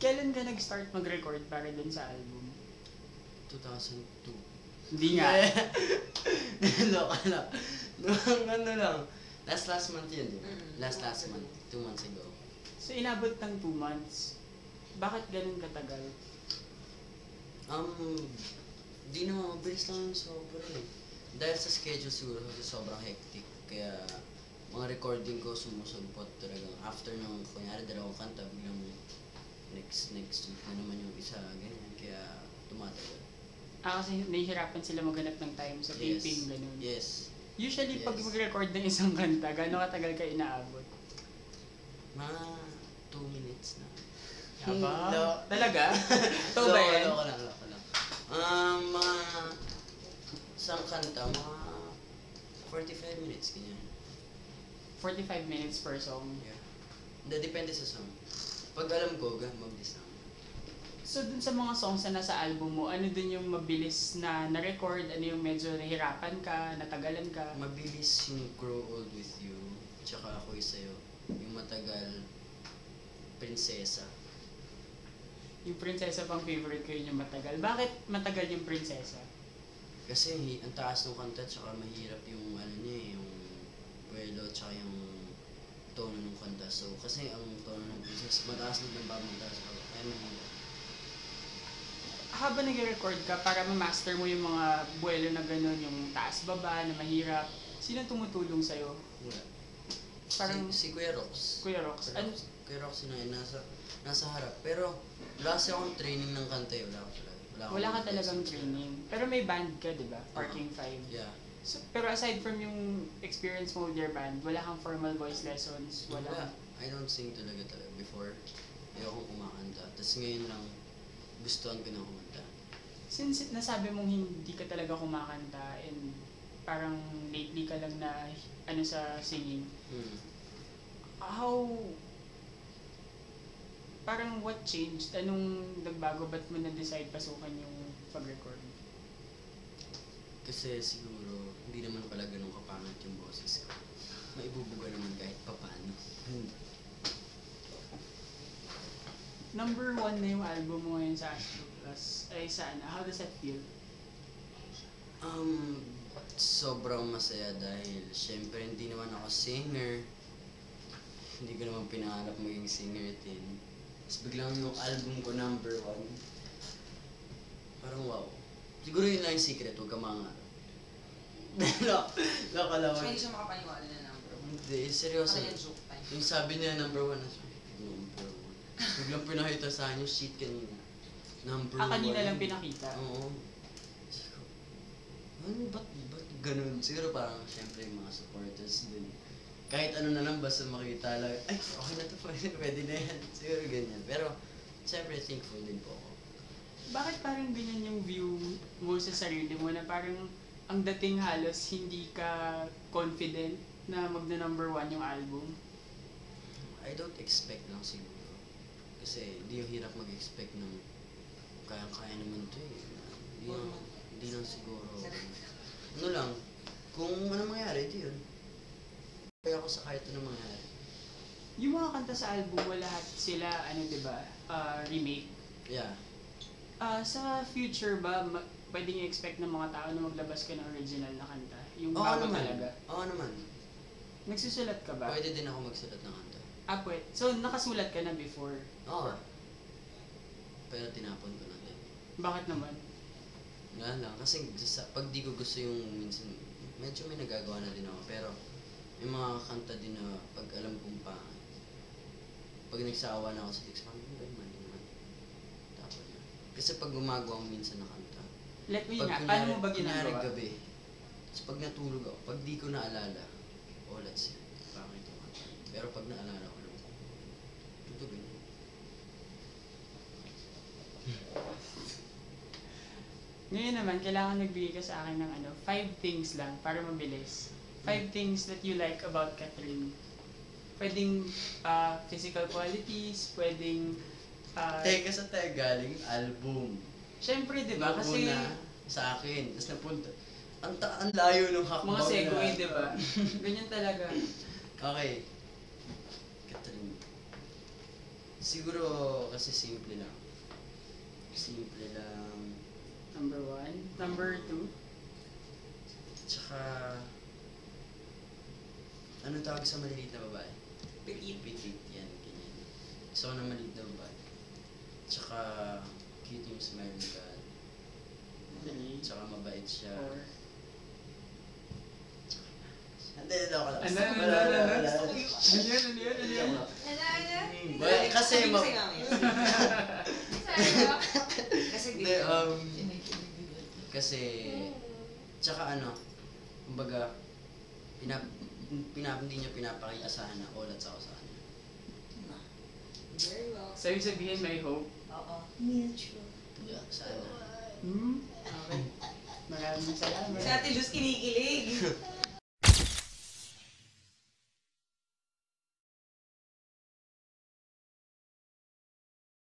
Kailan ka nag-start mag-record para dun sa album? 2002. Hindi nga. Loka lang. Noong ano lang. Last month yun, di ba? Last month. 2 months ago. So, inabot ng 2 months. Bakit ganun katagal? Di naman, mabilis lang yung sobra eh. Dahil sa schedule siguro kasi sobrang hectic. Kaya, mga recording ko sumusulpot talagang after ng, kunyari, 2 kanta, biglang next week na naman yung isa, ganyan. Kaya, tumatagal. Kasi nahihirapan sila maghanap ng time sa taping, ganun. Yes. Usually, pag mag-record ng isang kanta, gano'ng katagal ka inaabot? Mga 2 minutes na. Aba? No. Talaga? Ito ba yan? Loko lang. Mga isang kanta, mga 45 minutes, ganyan. 45 minutes per song? Yeah. Hindi, depende sa song. Pag alam ko, mabilis lang. So, dun sa mga songs na nasa album mo, ano dun yung mabilis na na-record? Ano yung medyo nahirapan ka, natagalan ka? Mabilis yung Grow Old With You, tsaka Ako'y Sa'yo. Yung matagal, Prinsesa. Yung Prinsesa pang favorite ko yun yung matagal. Bakit matagal yung Prinsesa? Kasi ang taas ng kanta, tsaka mahirap yung ano niya, yung buwelo, tsaka yung tono ng kanta. So, kasi ang tono ng Prinsesa, mataas na nababagtas ako. Kaya mahirap. Habang nag-record ka, para ma-master mo yung mga buwelo na gano'n, yung taas-baba, na mahirap, sino tumutulong sa'yo? Wala. Parang Si Kuya Rox. Kuya Rox. Ano? Kuya Rox yun na nasa harap. Pero, wala kasi akong training ng kanta eh. Wala ka talagang training. Pero may band ka, di ba? Parking 5. Yeah. So, pero aside from yung experience mo with your band, wala kang formal voice lessons? Wala. I don't sing talaga before. Ayokong kumakanta. Tapos ngayon lang, gustuhan ko na kumanta. Since nasabi mong hindi ka talaga kumakanta and parang lately ka lang na sa singing, how, parang what changed? Anong nagbago? Ba't mo na-decide pasukan yung pag-record? Kasi siguro, hindi naman pala ganun kapangat yung boses ko. Maibubuga naman kahit papano. Number 1 na yung album mo ngayon sa Astro Plus. Ay, saan? How does that feel? Sobrang masaya dahil syempre hindi naman ako singer. Hindi ko naman pinangarap maging singer din. Tapos biglang yung album ko number 1. Parang wow. Siguro yun lang yung secret, huwag ka mangarap. Loko lang. So, hindi siya makapaniwala na number 1. Hindi, seryoso. Parang yung joke time. Yung sabi niya number 1 na siya. Number 1. Biglang pinakita sa akin yung sheet kanina. Number 1. Kanina lang pinakita? Oo. Ba't ganun? Siguro parang syempre yung mga supporters din. Kahit ano na lang, basta makita lang, ay, okay na to, pwede na yan. Siguro ganyan. Pero, syempre thankful din po ako. Bakit parang ganyan yung view mo sa sarili mo na parang ang dating halos hindi ka confident na magna-number 1 yung album? I don't expect lang siguro. Kasi di yung hirap mag-expect ng kaya naman to eh. Di lang siguro. Ano lang, kung ano mangyari, di yun. Kaya ako sa kahit ano mangyari. Yung mga kanta sa album mo, lahat sila, diba, remake? Yeah. Sa future ba, pwedeng i-expect ng mga tao na maglabas ka ng original na kanta? Yung Oo bago naman. talaga? Oo naman. Nagsusulat ka ba? Pwede din ako magsulat ng kanta. Pwede. So, nakasulat ka na before? Oo. Pero tinapon ko na din. Bakit naman? Wala lang. Kasi pag di ko gusto yung minsan, medyo may nagagawa na din ako. Pero may mga kanta din na pag alam kong pangit. Pag nagsawa na ako sa text, parang mali naman. Tapos na. Kasi pag gumagawa ko minsan na kanta, Let me nga, paano mo ba ginagawa? kunyari gabi, tapos pag natulog ako, pag di ko naalala, let's see, pangit yung kanta. Pero pag naalala ko lang, tutugin. Ngayon naman, kailangan nagbigay ka sa akin ng 5 things lang para mabilis. 5 things that you like about Catherine. Pwedeng physical qualities, pwedeng... Teka sa tayo galing album. Siyempre, di ba? Kasi... Una, sa akin, tapos napunta. Ang layo ng hakbang mga segue, di ba? Ganyan talaga. Okay. Catherine. Siguro kasi simple lang. Simple lang. Number 1. Number 2. Tsaka, ano tawag sa maliliit na babae? Petit. Petit, yan, ganyan. Gusto ko ng maliit na babae. Tsaka, cute yung smile ka. 3. Tsaka mabait siya. 4. Hindi, ako lang. Ano? Wala, wala, wala. Ano yun? Well, kasi, Sabi ko sa'yo mamaya. Kasi Hindi, kasi, tsaka ano, kumbaga, hindi niya pinapakita sa akin na all at saka sa kanya. Very well. So, ibig sabihin may hope. Oo. Mutual. Yeah, sana. Okay. Maraming salamat. Si Ate Luz kinikilig.